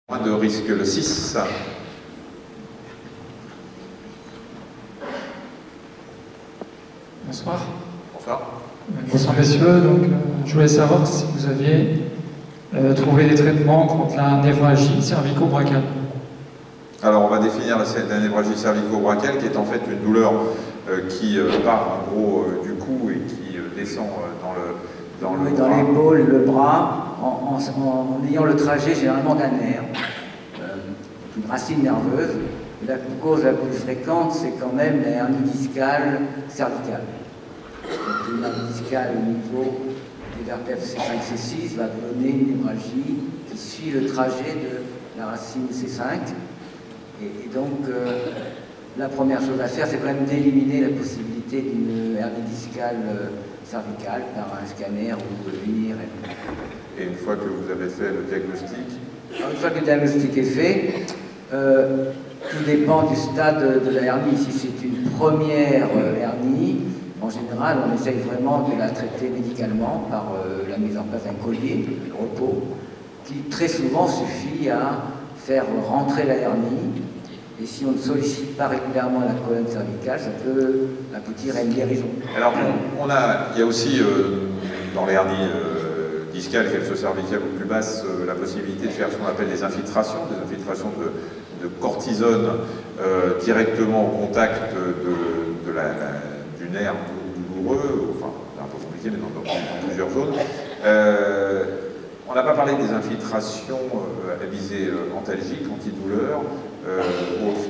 Moins de risque, le 6. Bonsoir. Bonsoir. Bonsoir messieurs, donc, je voulais savoir si vous aviez trouvé des traitements contre la névralgie cervico-brachiale. Alors on va définir la névralgie cervico-brachiale qui est en fait une douleur qui part en gros du cou et qui descend dans l'épaule, le bras, en ayant le trajet généralement d'un nerf, une racine nerveuse. La cause la plus fréquente, c'est quand même la hernie discale cervicale. Donc, une hernie discale au niveau des vertèbres C5, C6 va donner une névralgie qui suit le trajet de la racine C5. Et donc, la première chose à faire, c'est quand même d'éliminer la possibilité d'une hernie discale cervicale par un scanner ou une IRM. Et une fois que vous avez fait le diagnostic? Alors, une fois que le diagnostic est fait, tout dépend du stade de la hernie. Si c'est une première hernie, en général, on essaye vraiment de la traiter médicalement par la mise en place d'un collier de repos, qui très souvent suffit à faire rentrer la hernie. Et si on ne sollicite pas régulièrement la colonne cervicale, ça peut aboutir à une guérison. Alors, il y a aussi dans les hernies discales, qu'elles soient cervicales ou plus basses, la possibilité de faire ce qu'on appelle des infiltrations de cortisone directement au contact du nerf douloureux, enfin c'est un peu compliqué mais dans plusieurs zones. On n'a pas parlé des infiltrations à visée antalgique, antidouleur,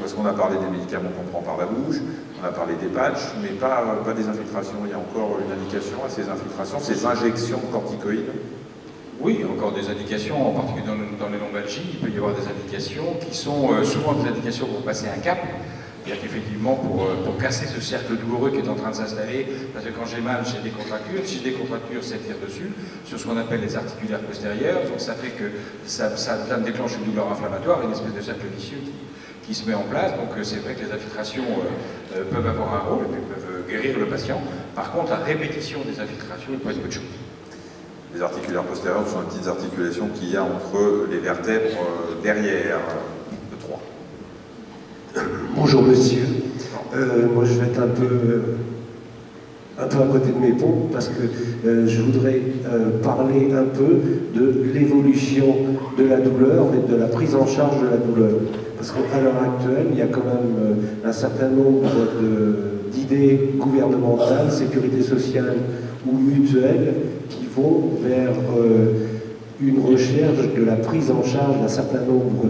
parce qu'on a parlé des médicaments qu'on prend par la bouche, on a parlé des patchs, mais pas des infiltrations. Il y a encore une indication à ces infiltrations, ces injections corticoïdes. Oui, il y a encore des indications, en particulier dans les lombalgies. Il peut y avoir des indications qui sont souvent des indications pour passer un cap. C'est-à-dire qu'effectivement, pour casser ce cercle douloureux qui est en train de s'installer, parce que quand j'ai mal, j'ai des contractures. Si j'ai des contractures, ça tire dessus, sur ce qu'on appelle les articulaires postérieurs. Donc ça fait que ça déclenche une douleur inflammatoire, une espèce de cercle vicieux qui se met en place. Donc c'est vrai que les infiltrations peuvent avoir un rôle et puis peuvent guérir le patient. Par contre, la répétition des infiltrations, il peut être peu de choses. Les articulaires postérieurs sont les petites articulations qu'il y a entre les vertèbres derrière, de 3. Bonjour monsieur. Moi je vais être un peu à côté de mes pompes parce que je voudrais parler un peu de l'évolution de la douleur et de la prise en charge de la douleur. Parce qu'à l'heure actuelle, il y a quand même un certain nombre d'idées gouvernementales, sécurité sociale ou mutuelles qui vont vers une recherche de la prise en charge d'un certain nombre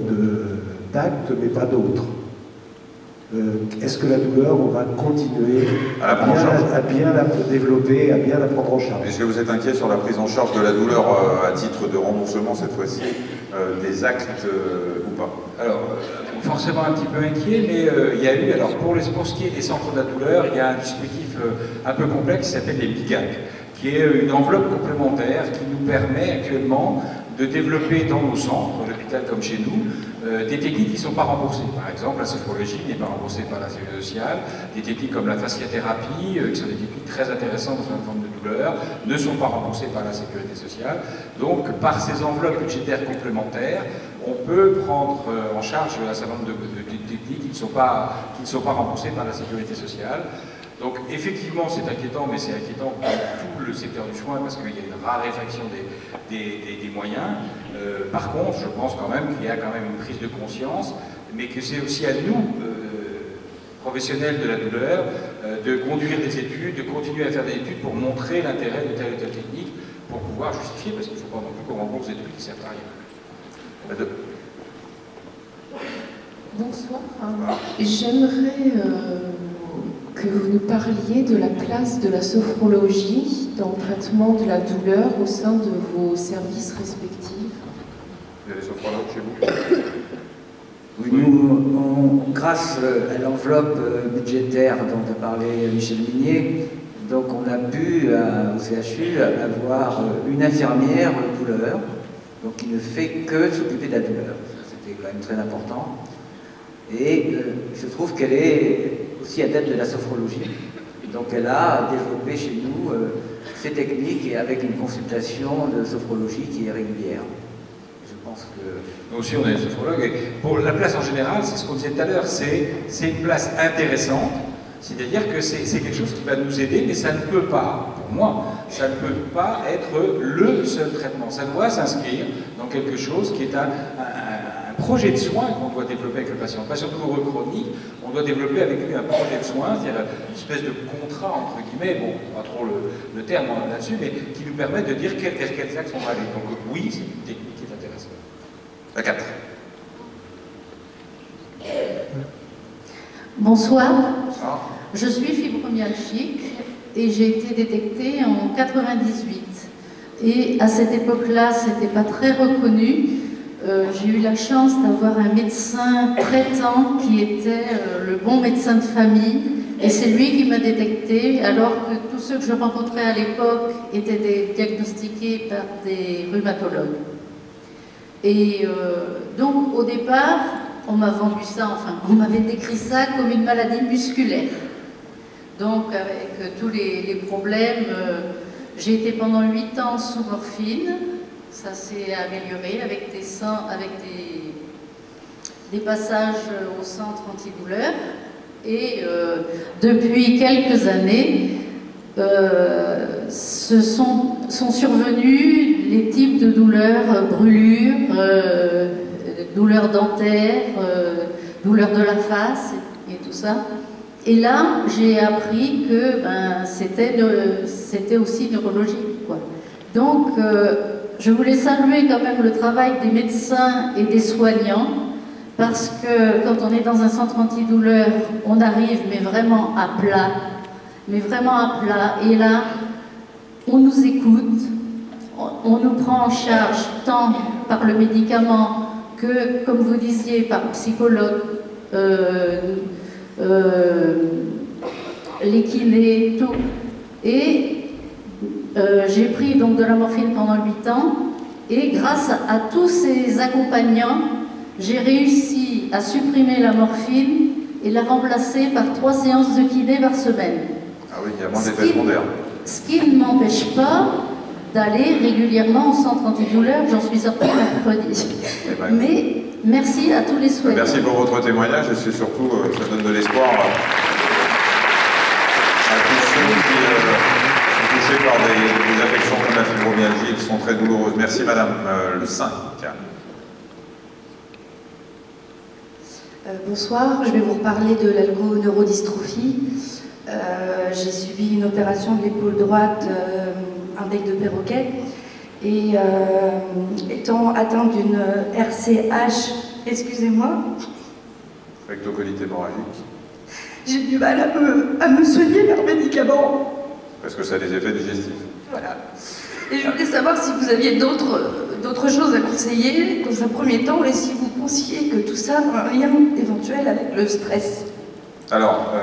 d'actes, mais pas d'autres. Est-ce que la douleur, on va continuer à bien la développer, à bien la prendre en charge? Est-ce que vous êtes inquiet sur la prise en charge de la douleur à titre de remboursement cette fois-ci, des actes ou pas? Alors, forcément un petit peu inquiet, mais il y a eu, alors pour ce qui est des centres de la douleur, il y a un dispositif un peu complexe qui s'appelle les BIGAC, qui est une enveloppe complémentaire qui nous permet actuellement de développer dans nos centres, à l'hôpital comme chez nous, des techniques qui ne sont pas remboursées. Par exemple, la sophrologie n'est pas remboursée par la sécurité sociale, des techniques comme la fasciathérapie, qui sont des techniques très intéressantes dans une forme de douleur, ne sont pas remboursées par la sécurité sociale. Donc, par ces enveloppes budgétaires complémentaires, on peut prendre en charge un certain nombre de techniques qui ne sont pas remboursées par la sécurité sociale. Donc effectivement c'est inquiétant, mais c'est inquiétant pour tout le secteur du soin parce qu'il y a une raréfaction des moyens. Par contre, je pense quand même qu'il y a quand même une prise de conscience, mais que c'est aussi à nous, professionnels de la douleur, de conduire des études, de continuer à faire des études pour montrer l'intérêt de telle ou telle technique, pour pouvoir justifier, parce qu'il ne faut pas non plus qu'on rembourse des trucs qui servent à rien. Bonsoir. J'aimerais que vous nous parliez de la place de la sophrologie dans le traitement de la douleur au sein de vos services respectifs. Vous avez des sophrologues chez vous? Oui, nous, grâce à l'enveloppe budgétaire dont a parlé Michel Minier, donc on a pu au CHU avoir une infirmière douleur, donc qui ne fait que s'occuper de la douleur. C'était quand même très important. Et je trouve qu'elle est aussi adepte de la sophrologie. Donc elle a développé chez nous ces techniques et avec une consultation de sophrologie qui est régulière. Je pense que... Nous aussi, on est sophrologue. Et pour la place en général, c'est ce qu'on disait tout à l'heure, c'est une place intéressante. C'est-à-dire que c'est quelque chose qui va nous aider, mais ça ne peut pas, pour moi, ça ne peut pas être le seul traitement. Ça doit s'inscrire dans quelque chose qui est un projet de soins qu'on doit développer avec le patient. Le patient douloureux chronique, on doit développer avec lui un projet de soins, c'est-à-dire une espèce de contrat, entre guillemets, bon, pas trop le terme là-dessus, mais qui nous permet de dire vers quels axes on va aller. Donc oui, c'est une technique qui est intéressante. La 4. Bonsoir. Ah. Je suis fibromyalgique et j'ai été détectée en 98. Et à cette époque-là, c'était pas très reconnu. J'ai eu la chance d'avoir un médecin traitant qui était le bon médecin de famille. Et c'est lui qui m'a détectée, alors que tous ceux que je rencontrais à l'époque étaient diagnostiqués par des rhumatologues. Et donc, au départ, on m'a vendu ça, enfin, on m'avait décrit ça comme une maladie musculaire. Donc, avec tous les problèmes, j'ai été pendant 8 ans sous morphine. Ça s'est amélioré avec des passages au centre antidouleur. Et depuis quelques années, sont survenus les types de douleurs, brûlures, douleurs dentaires, douleurs de la face et tout ça. Et là, j'ai appris que c'était aussi neurologique, quoi. Donc, je voulais saluer quand même le travail des médecins et des soignants, parce que quand on est dans un centre antidouleur, on arrive mais vraiment à plat, et là, on nous écoute, on nous prend en charge tant par le médicament que, comme vous disiez, par le psychologue, les kinés, tout. Et j'ai pris donc de la morphine pendant 8 ans, et grâce à tous ces accompagnants, j'ai réussi à supprimer la morphine et la remplacer par 3 séances de kiné par semaine. Ah oui, il y a moins d'effets secondaires. Ce qui ne m'empêche pas d'aller régulièrement au centre antidouleur, j'en suis sortie mercredi. Mais merci à tous les soignants. Merci pour votre témoignage, et c'est surtout, ça donne de l'espoir à tous ceux qui sont touchés par des affections comme la fibromyalgie qui sont très douloureuses. Merci madame. Le 5. Bonsoir, je vais vous reparler de l'algoneurodystrophie. J'ai subi une opération de l'épaule droite, un bec de perroquet, et étant atteinte d'une RCH, excusez-moi, Rectocolite hémorragique. j'ai du mal à me soigner par médicaments. Parce que ça a des effets digestifs. Voilà. Et je voulais savoir si vous aviez d'autres choses à conseiller dans un premier temps, et si vous pensiez que tout ça a un lien éventuel avec le stress. Alors,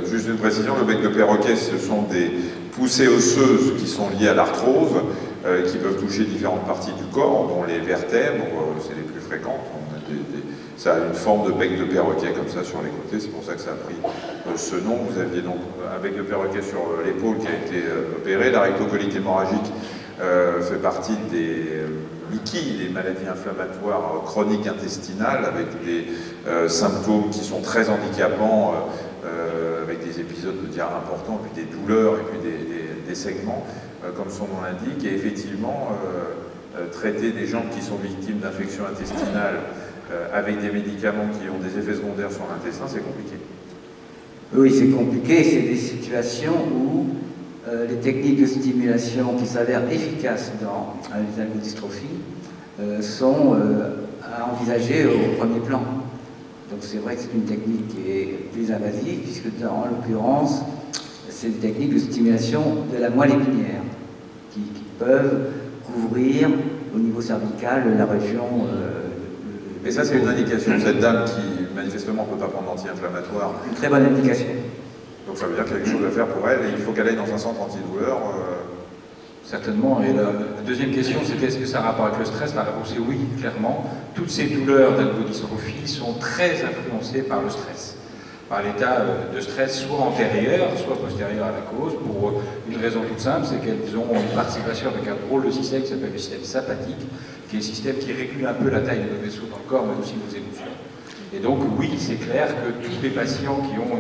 juste une précision, le bec de perroquet, ce sont des poussées osseuses qui sont liées à l'arthrose, qui peuvent toucher différentes parties du corps, dont les vertèbres, c'est les plus fréquentes. Ça a une forme de bec de perroquet comme ça sur les côtés, c'est pour ça que ça a pris ce nom. Vous aviez donc un bec de perroquet sur l'épaule qui a été opéré. La rectocolite hémorragique fait partie des liquides, des maladies inflammatoires chroniques intestinales, avec des symptômes qui sont très handicapants, avec des épisodes de diarrhée importants, puis des douleurs et puis des segments, comme son nom l'indique. Et effectivement, traiter des gens qui sont victimes d'infections intestinales avec des médicaments qui ont des effets secondaires sur l'intestin, c'est compliqué. Oui, c'est compliqué. C'est des situations où les techniques de stimulation qui s'avèrent efficaces dans les algodystrophies sont à envisager au premier plan. Donc c'est vrai que c'est une technique qui est plus invasive, puisque en l'occurrence, c'est des techniques de stimulation de la moelle épinière qui peuvent couvrir au niveau cervical la région. Mais ça, c'est une indication. Cette dame qui, manifestement, ne peut pas prendre d'anti-inflammatoire. Une très bonne indication. Donc ça veut dire qu'il y a quelque chose à faire pour elle, et il faut qu'elle aille dans un centre antidouleur. Certainement. Et la deuxième question, c'était est-ce que ça a rapport avec le stress? La réponse est oui, clairement. Toutes ces douleurs d'algodystrophie sont très influencées par le stress. par l'état de stress soit antérieur, soit postérieur à la cause, pour une raison toute simple, c'est qu'elles ont une participation avec un drôle de système qui s'appelle le système sympathique, qui est un système qui régule un peu la taille de nos vaisseaux dans le corps, mais aussi nos émotions. Et donc oui, c'est clair que tous les patients qui ont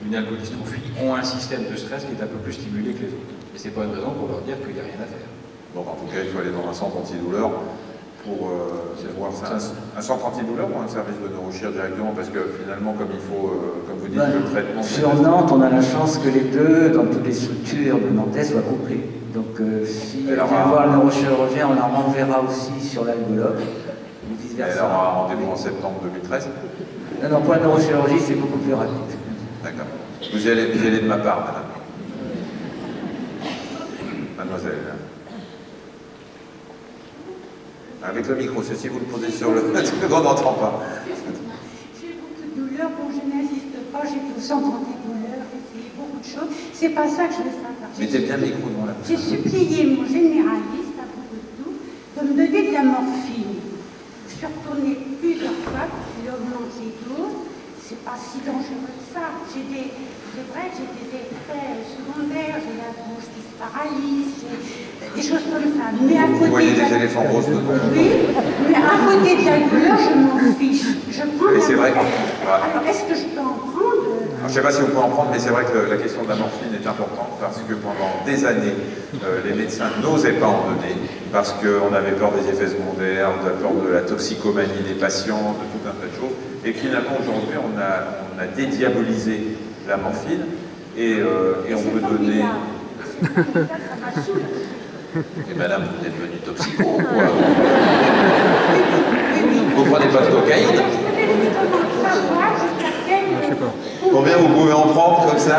une algodystrophie ont un système de stress qui est un peu plus stimulé que les autres. Et c'est pas une raison pour leur dire qu'il n'y a rien à faire. Donc en tout cas, il faut aller dans un centre antidouleur pour voir ça. Un centre antidouleur ou un service de neurochirurgie directement, parce que finalement, comme il faut, comme vous dites, le traitement... Sur Nantes, on a la chance que les deux, dans toutes les structures de Nantais, soient couplés. Donc si elle vient voir le neurochirurgien, on la renverra aussi sur l'algologue, ou vice-versa. Elle aura rendez-vous en septembre 2013. Non, pour la neurochirurgie, c'est beaucoup plus rapide. D'accord. Vous y allez de ma part, madame. Mademoiselle. Avec le micro, ceci vous le posez sur le... On n'entend pas. J'ai beaucoup de douleurs, bon je n'insiste pas, j'ai tout centre antidouleur, j'ai essayé beaucoup de choses. C'est pas ça que je veux savoir. Mettez bien le micro devant la bouche. J'ai supplié mon généraliste, à propos de tout, de me donner de la morphine. Je suis retournée plusieurs fois, il augmente les doses. C'est pas si dangereux que ça. C'est vrai que j'ai des effets secondaires, j'ai la bouche qui se paralyse, j'ai des choses comme ça. Mais à côté vous voyez des éléphants roses dedans. Oui, mais à côté de la douleur, je m'en fiche. Je prends Mais c'est vrai. Alors, est-ce que je peux en prendre Je ne sais pas si vous pouvez en prendre, mais c'est vrai que la question de la morphine est importante parce que pendant des années, les médecins n'osaient pas en donner parce qu'on avait peur des effets secondaires, de la peur de la toxicomanie des patients, de tout un tas de choses. Et finalement, aujourd'hui, on a dédiabolisé la morphine et on peut donner... Et madame, vous êtes devenue toxico ou quoi? Vous prenez pas de cocaïne? Combien vous pouvez en prendre comme ça?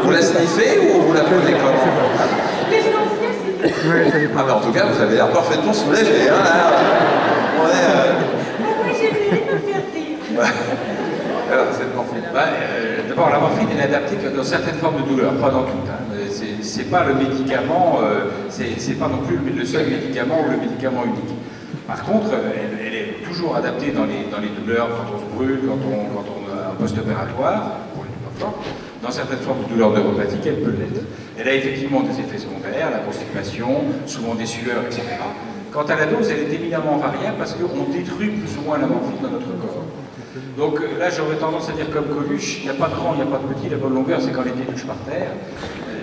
Vous la sniffez ou vous la prenez comment? Ah mais en tout cas, vous avez l'air parfaitement soulagé, hein, là. On est... Alors, cette morphine. D'abord, la morphine est adaptée dans certaines formes de douleur, pas dans toutes. Hein. C'est pas le médicament, c'est pas non plus le seul médicament ou le médicament unique. Par contre, elle est toujours adaptée dans les douleurs, quand on se brûle, quand on a un post-opératoire, pour les douleurs fortes. Dans certaines formes de douleurs neuropathiques, elle peut l'être. Elle a effectivement des effets secondaires, la constipation, souvent des sueurs, etc. Quant à la dose, elle est éminemment variable parce qu'on détruit plus ou moins la morphine dans notre corps. Donc là, j'aurais tendance à dire comme Coluche, il n'y a pas de grand, il n'y a pas de petit, la bonne longueur, c'est quand les pieds touchent par terre.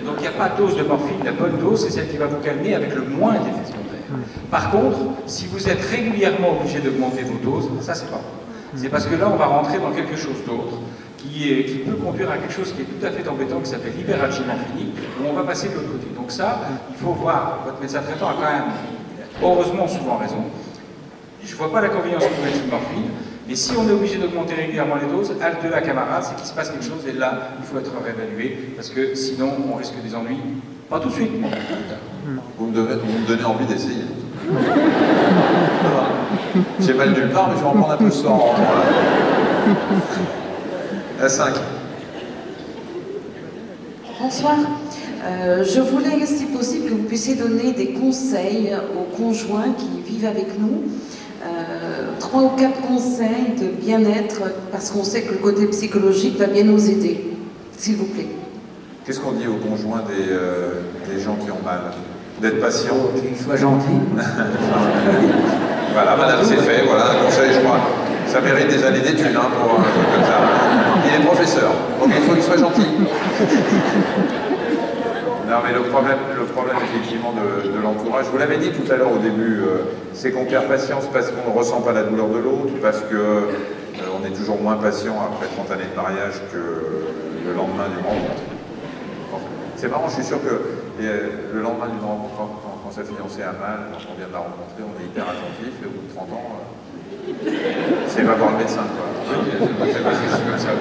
Donc il n'y a pas de dose de morphine, la bonne dose, c'est celle qui va vous calmer avec le moins d'effets secondaires. Par contre, si vous êtes régulièrement obligé d'augmenter vos doses, ça c'est pas bon. C'est parce que là, on va rentrer dans quelque chose d'autre qui peut conduire à quelque chose qui est tout à fait embêtant, qui s'appelle l'hyperalgie morphinique, où on va passer de l'autre côté. Donc ça, il faut voir, votre médecin traitant a quand même, heureusement, souvent raison. Je ne vois pas l'inconvénient de mettre une morphine, mais si on est obligé d'augmenter régulièrement les doses, halte là, camarade, c'est qu'il se passe quelque chose, et là, il faut être réévalué, parce que sinon, on risque des ennuis, pas tout de suite, mais plus tard. Vous me donnez envie d'essayer. J'ai mal nulle part, mais je vais en prendre un peu ce soir. À 5. Bonsoir. Je voulais, si possible, que vous puissiez donner des conseils aux conjoints qui vivent avec nous. 3 ou 4 conseils de bien-être, parce qu'on sait que le côté psychologique va bien nous aider. S'il vous plaît. Qu'est-ce qu'on dit aux conjoints des gens qui ont mal? D'être patient. Qu'ils soient gentils. Voilà, madame, c'est fait. Voilà, un conseil, je crois. Ça mérite des années d'études hein, pour un truc comme ça. Il est professeur, donc il faut qu'il soit gentil. Non, mais le problème effectivement de l'entourage, je vous l'avais dit tout à l'heure au début, c'est qu'on perd patience parce qu'on ne ressent pas la douleur de l'autre, parce qu'on est toujours moins patient après 30 années de mariage que le lendemain d'une rencontre. C'est marrant, je suis sûr que le lendemain d'une rencontre, quand sa fiancée a mal, quand on vient de la rencontrer, on est hyper attentif, et au bout de 30 ans, c'est va voir le médecin, quoi. Oui, c'est comme ça.